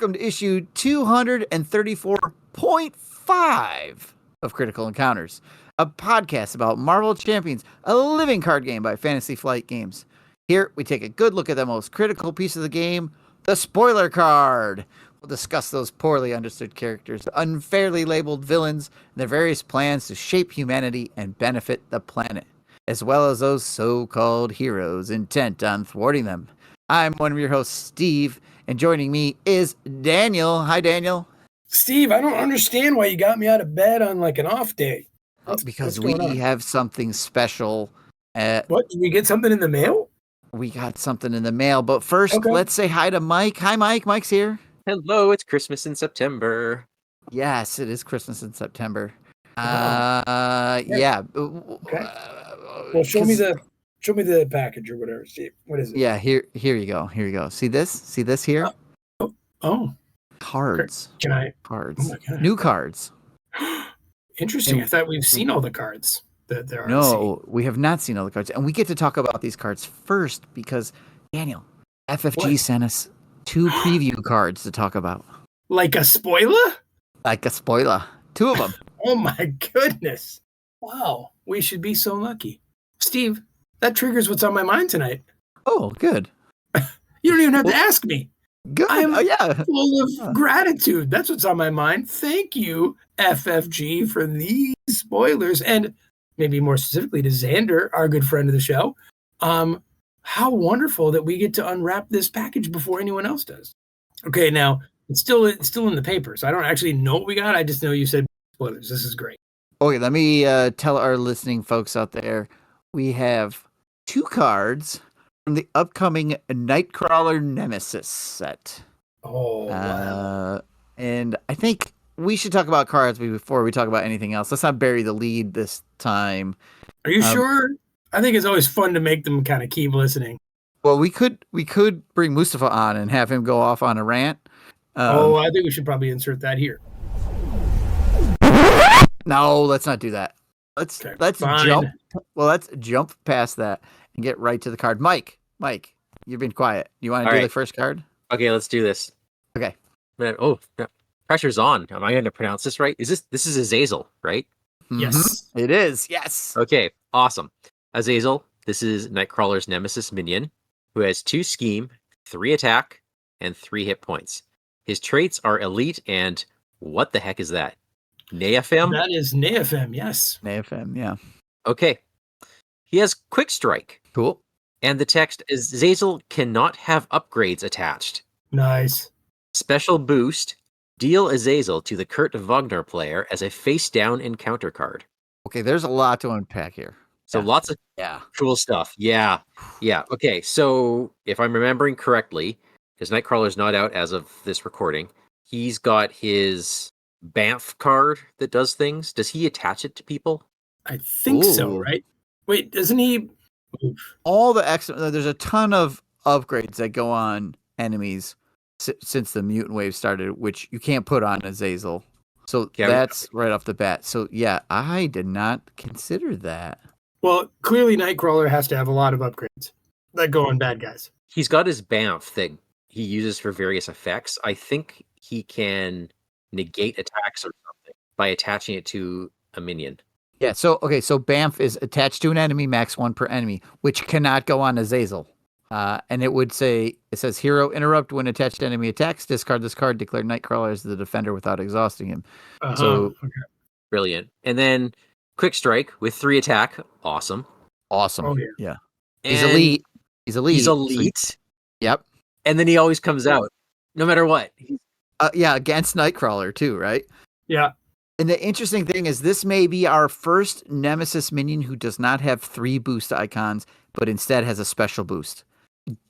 welcome to issue 234.5 of Critical Encounters, a podcast about Marvel Champions, a living card game by Fantasy Flight Games. Here, we take a good look at the most critical piece of the game, the spoiler card. We'll discuss those poorly understood characters, the unfairly labeled villains, and their various plans to shape humanity and benefit the planet, as well as those so-called heroes intent on thwarting them. I'm one of your hosts, Steve, and joining me is Daniel. Hi, Daniel. Steve, I don't understand why you got me out of bed on like an off day. Because we have something special. What? Did we get something in the mail? We got something in the mail, but first, Let's say hi to Mike. Hi, Mike. Mike's here. Hello, it's Christmas in September. Yes, it is Christmas in September. Yeah. Okay. Well, show me the package or whatever, Steve. What is it? Yeah, here you go. Here you go. See this? See this here? Oh. Cards. Can I? Cards. Oh my God. New cards. Interesting. I thought we've seen all the cards that there are. No, we have not seen all the cards. And we get to talk about these cards first because, Daniel, FFG sent us 2 preview cards to talk about. Like a spoiler? Like a spoiler. 2 of them. Oh my goodness. Wow. We should be so lucky. Steve, that triggers what's on my mind tonight. Oh, good. You don't even have to ask me. Good. I'm yeah. full of gratitude. That's what's on my mind. Thank you, FFG, for these spoilers. And maybe more specifically to Xander, our good friend of the show. How wonderful that we get to unwrap this package before anyone else does. Okay, now, it's still in the paper, so I don't actually know what we got. I just know you said spoilers. This is great. Okay, let me tell our listening folks out there, we have 2 cards from the upcoming Nightcrawler Nemesis set. Oh, wow. And I think we should talk about cards before we talk about anything else. Let's not bury the lead this time. Are you sure? I think it's always fun to make them kind of keep listening. Well, we could bring Mustafa on and have him go off on a rant. I think we should probably insert that here. No, let's not do that. Let's jump. Well, let's jump past that and get right to the card. Mike, you've been quiet. You want to do the first card? Okay, let's do this. Okay. Oh, pressure's on. Am I going to pronounce this right? This is Azazel, right? Yes. It is. Yes. Okay, awesome. Azazel, this is Nightcrawler's nemesis minion, who has 2 scheme, 3 attack, and 3 hit points. His traits are elite and what the heck is that? Neophim? That is Neophim, yes. Neophim, yeah. Okay. He has quick strike. Cool. And the text is Azazel cannot have upgrades attached. Nice. Special boost. Deal Azazel to the Kurt Wagner player as a face-down encounter card. Okay, there's a lot to unpack here. So lots of cool stuff. Yeah. Okay, so if I'm remembering correctly, because Nightcrawler's not out as of this recording, he's got his Banff card that does things. Does he attach it to people? I think so, right? Wait, doesn't he? All the there's a ton of upgrades that go on enemies since the mutant wave started, which you can't put on Azazel. So that's right off the bat. So yeah, I did not consider that. Well, clearly Nightcrawler has to have a lot of upgrades that go on bad guys. He's got his Banff that he uses for various effects. I think he can negate attacks or something by attaching it to a minion. Yeah, so Banff is attached to an enemy, max 1 per enemy, which cannot go on Azazel. And it says hero interrupt when attached enemy attacks, discard this card, declare Nightcrawler as the defender without exhausting him. So brilliant. And then quick strike with 3 attack. Awesome. Oh, yeah. He's elite. He's elite. Yep. And then he always comes out, no matter what. Against Nightcrawler too, right? Yeah. And the interesting thing is this may be our first Nemesis minion who does not have 3 boost icons, but instead has a special boost.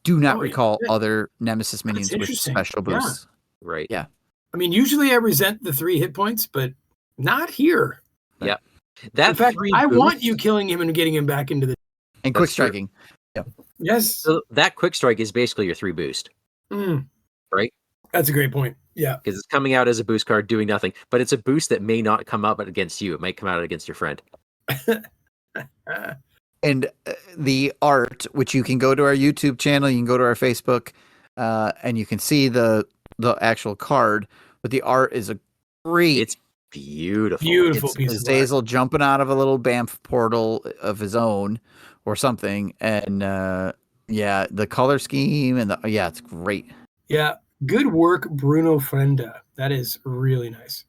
Do not recall other Nemesis minions with special boosts. Yeah. Right. Yeah. I mean, usually I resent the 3 hit points, but not here. Yeah. In fact, I want you killing him and getting him back into the... And quick striking. Yeah. Yes. So that quick strike is basically your 3 boost. Right? That's a great point. Yeah. Because it's coming out as a boost card doing nothing, but it's a boost that may not come out against you. It might come out against your friend. And the art, which you can go to our YouTube channel, you can go to our Facebook, and you can see the the actual card, but the art is a great. It's beautiful. Beautiful It's piece of art. Azazel jumping out of a little Banff portal of his own or something, and the color scheme and it's great. Yeah, good work, Bruno Frenda. That is really nice.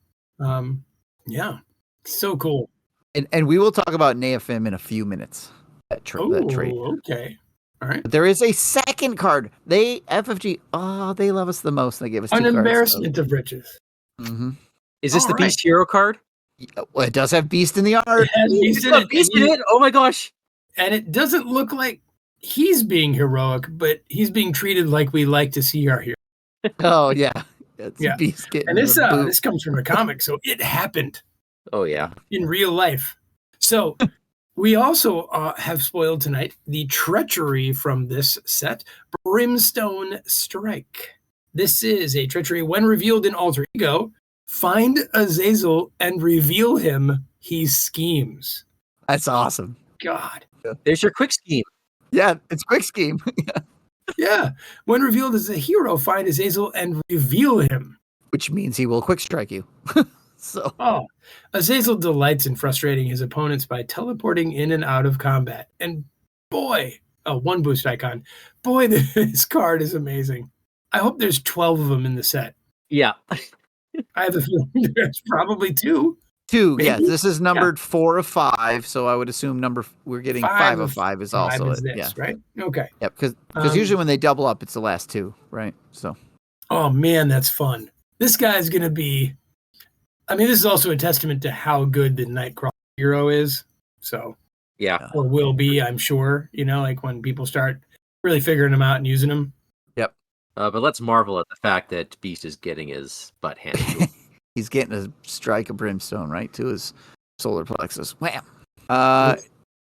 Yeah, so cool. And we will talk about Neophim in a few minutes. That trait. Okay. All right. But there is a second card. They FFG. Oh, they love us the most. They gave us 2 cards. An embarrassment of riches. Mm-hmm. Is this the Beast Hero card? Well, it does have Beast in the art. It has Beast in it. Oh my gosh! And it doesn't look like he's being heroic, but he's being treated like we like to see our hero. Oh yeah, it's Yeah. Beast getting And this comes from a comic, so it happened. Oh yeah, in real life. So we also have spoiled tonight the treachery from this set, Brimstone Strike. This is a treachery when revealed in Alter Ego. Find Azazel and reveal him. He schemes. That's awesome. God. there's your quick scheme. Yeah, it's quick scheme. Yeah. When revealed as a hero, find Azazel and reveal him. Which means he will quick strike you. So Azazel delights in frustrating his opponents by teleporting in and out of combat. And boy, one boost icon. Boy, this card is amazing. I hope there's 12 of them in the set. Yeah. I have a feeling there's probably 2. 2, Maybe? yes. This is numbered 4 of 5, so I would assume we're getting 5 of 5 is also is it. this, right? Okay. Yep, because usually when they double up, it's the last 2, right? So. Oh man, that's fun. This guy's gonna be. I mean, this is also a testament to how good the Nightcrawler hero is. So. Yeah. Or will be, I'm sure. Like when people start really figuring them out and using them. Yep. But let's marvel at the fact that Beast is getting his butt handed to him. He's getting a strike of brimstone right to his solar plexus. Wham!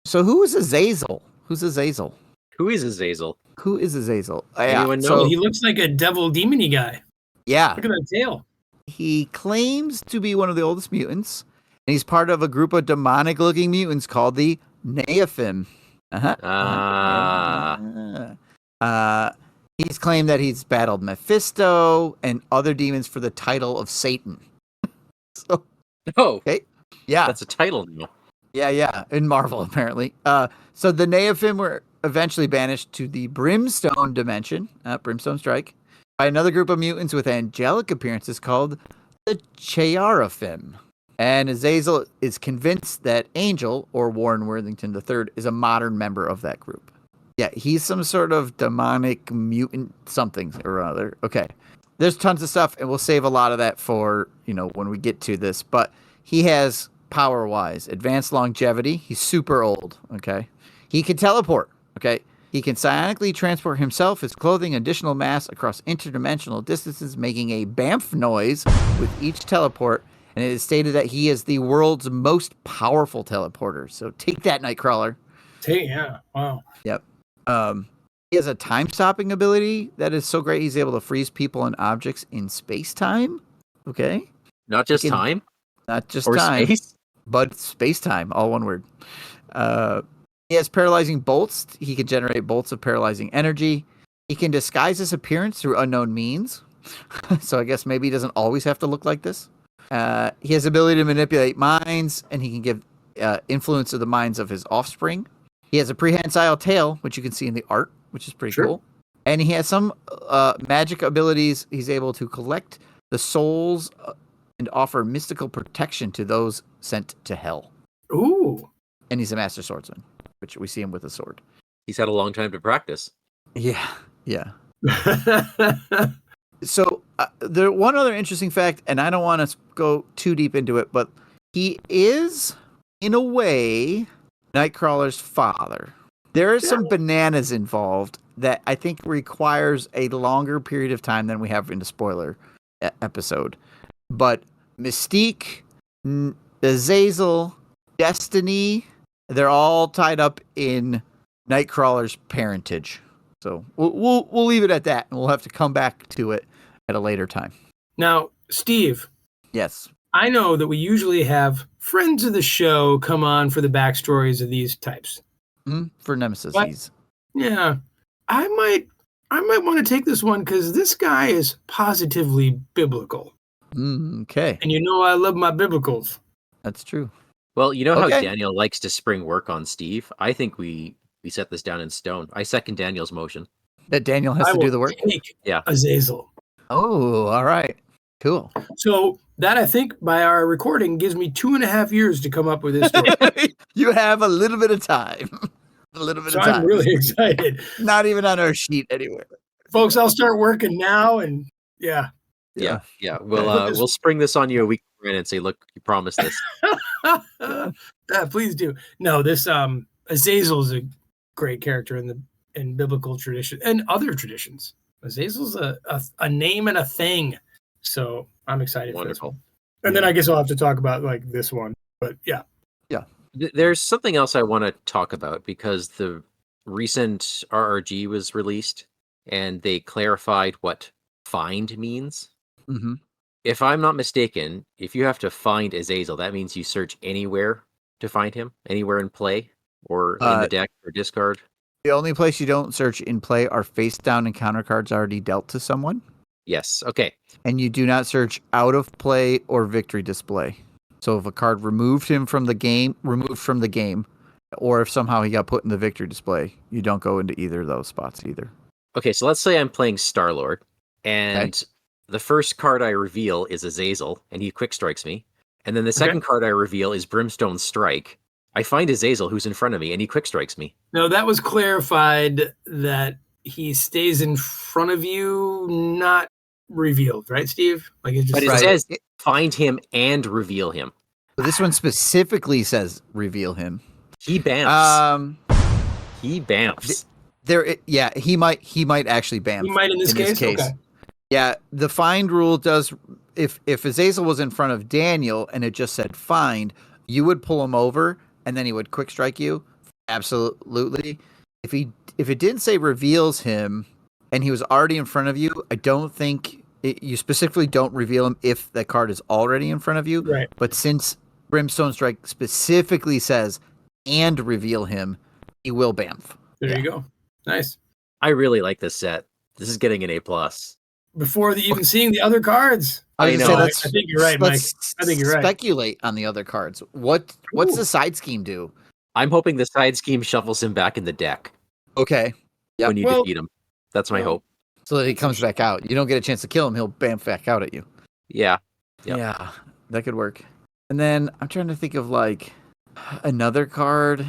So who is Azazel? Who's Azazel? Who is Azazel? Who is Azazel? Anyone know? So he looks like a devil demony guy. Yeah. Look at that tail. He claims to be one of the oldest mutants, and he's part of a group of demonic-looking mutants called the Neophim. He's claimed that he's battled Mephisto and other demons for the title of Satan. So, okay. Yeah. That's a title now. Yeah. In Marvel, apparently. So the Neophim were eventually banished to the Brimstone dimension, Brimstone Strike, by another group of mutants with angelic appearances called the Chearaphim. And Azazel is convinced that Angel, or Warren Worthington III, is a modern member of that group. Yeah, he's some sort of demonic mutant something or other. Okay. There's tons of stuff, and we'll save a lot of that for, when we get to this. But he has, power-wise, advanced longevity. He's super old, okay? He can teleport, okay? He can psionically transport himself, his clothing, additional mass across interdimensional distances, making a bamf noise with each teleport. And it is stated that he is the world's most powerful teleporter. So take that, Nightcrawler. Yeah, wow. Yep. He has a time-stopping ability that is so great he's able to freeze people and objects in space-time. Okay? Not just time? Not just or time. Space? But space-time, all one word. He has paralyzing bolts. He can generate bolts of paralyzing energy. He can disguise his appearance through unknown means. So I guess maybe he doesn't always have to look like this. He has the ability to manipulate minds, and he can give influence to the minds of his offspring. He has a prehensile tail, which you can see in the art, which is pretty cool. And he has some magic abilities. He's able to collect the souls and offer mystical protection to those sent to hell. Ooh. And he's a master swordsman, which we see him with a sword. He's had a long time to practice. Yeah. So there one other interesting fact, and I don't want to go too deep into it, but he is, in a way, Nightcrawler's father. There are some bananas involved that I think requires a longer period of time than we have in the spoiler episode. But Mystique, Azazel, Destiny, they're all tied up in Nightcrawler's parentage. So we'll leave it at that, and we'll have to come back to it at a later time. Now, Steve. Yes. I know that we usually have friends of the show come on for the backstories of these types. For Nemesis. Yeah. I I might want to take this one because this guy is positively biblical. Okay. And you know I love my biblicals. That's true. Well, you know how Okay. Daniel likes to spring work on Steve? I think we set this down in stone. I second Daniel's motion. That Daniel has to do the work? Take Yeah. Azazel. Oh, all right. Cool. So that, I think, by our recording, gives me 2.5 years to come up with this story. You have a little bit of time. A little bit So of time. I'm really excited. Not even on our sheet anywhere. Folks, I'll start working now, and yeah. Yeah. We'll spring this on you a week in and say, look, you promised this. Please do. No, this Azazel is a great character in biblical tradition and other traditions. Azazel's a name and a thing. So I'm excited for this one. And then I guess I'll have to talk about like this one. But yeah. Yeah. There's something else I want to talk about because the recent RRG was released and they clarified what find means. Mm-hmm. If I'm not mistaken, if you have to find Azazel, that means you search anywhere to find him, anywhere in play or in the deck or discard. The only place you don't search in play are face down encounter cards already dealt to someone. Yes. Okay. And you do not search out of play or victory display. So if a card removed from the game, or if somehow he got put in the victory display, you don't go into either of those spots either. Okay, so let's say I'm playing Star-Lord, and the first card I reveal is Azazel, and he quick strikes me. And then the second card I reveal is Brimstone Strike. I find Azazel, who's in front of me, and he quick strikes me. No, that was clarified that he stays in front of you, not revealed, right, Steve? Like it just but it says find him and reveal him. But this one specifically says reveal him. He bamfs. He bamfs. He might actually bamf. He might in this case. Okay. Yeah, the find rule does. If Azazel was in front of Daniel and it just said find, you would pull him over and then he would quick strike you. Absolutely. If it didn't say reveals him and he was already in front of you, I don't think you specifically don't reveal him if that card is already in front of you. Right. But since Brimstone Strike specifically says and reveal him, he will bamf. There you go. Nice. I really like this set. This is getting an A+. Before even seeing the other cards. I know. I think you're right, Mike. I think you're right. Speculate on the other cards. What's the side scheme do? I'm hoping the side scheme shuffles him back in the deck. Okay. Yep. When you defeat him. That's my hope. So that he comes back out. You don't get a chance to kill him, he'll bamf back out at you. Yeah. Yep. Yeah. That could work. And then I'm trying to think of like another card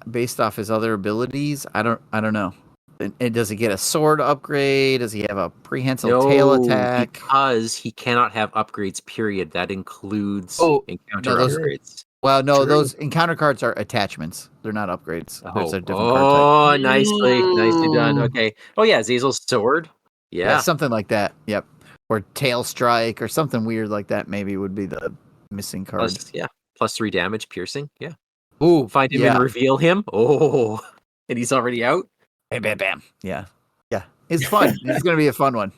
based off his other abilities. I don't know. And does he get a sword upgrade? Does he have a prehensile tail attack? Because he cannot have upgrades, period. That includes encounter upgrades. Well, no, those encounter cards are attachments. They're not upgrades. There's a different card type. Nicely done. Okay. Oh, yeah, Azazel's sword. Yeah. Something like that. Yep. Or tail strike or something weird like that maybe would be the missing card. Plus 3 damage, piercing. Yeah. Ooh. Find him and reveal him. Oh, and he's already out. Bam, bam, bam. Yeah. It's fun. It's going to be a fun one.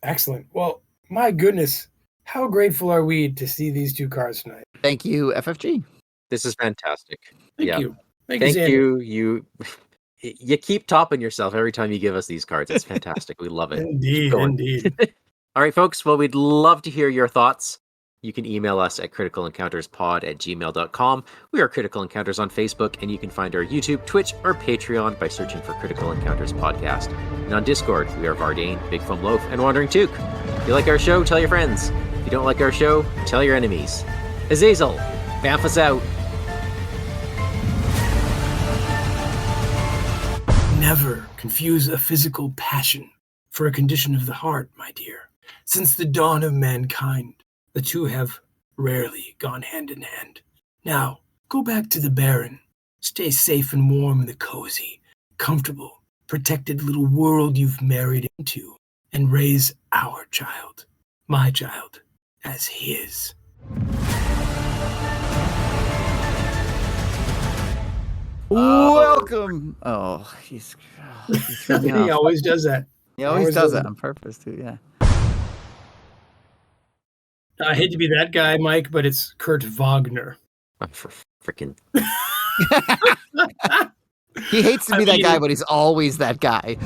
Excellent. Well, my goodness. How grateful are we to see these two cards tonight? Thank you, FFG. This is fantastic. Thank you. Thank you. You keep topping yourself every time you give us these cards. It's fantastic. We love it. Indeed. All right, folks. Well, we'd love to hear your thoughts. You can email us at criticalencounterspod@gmail.com. We are Critical Encounters on Facebook, and you can find our YouTube, Twitch, or Patreon by searching for Critical Encounters Podcast. And on Discord, we are Vardane, Big Foam Loaf, and Wandering Took. If you like our show, tell your friends. If you don't like our show, tell your enemies. Azazel, bamf us out. Never confuse a physical passion for a condition of the heart, my dear. Since the dawn of mankind, the two have rarely gone hand in hand. Now, go back to the Baron. Stay safe and warm in the cozy, comfortable, protected little world you've married into, and raise our child, my child, as his. Welcome. Oh, he's he always does that. He always does that on purpose, too, yeah. I hate to be that guy, Mike, but it's Kurt Wagner. For freaking. He hates to be that guy, but he's always that guy.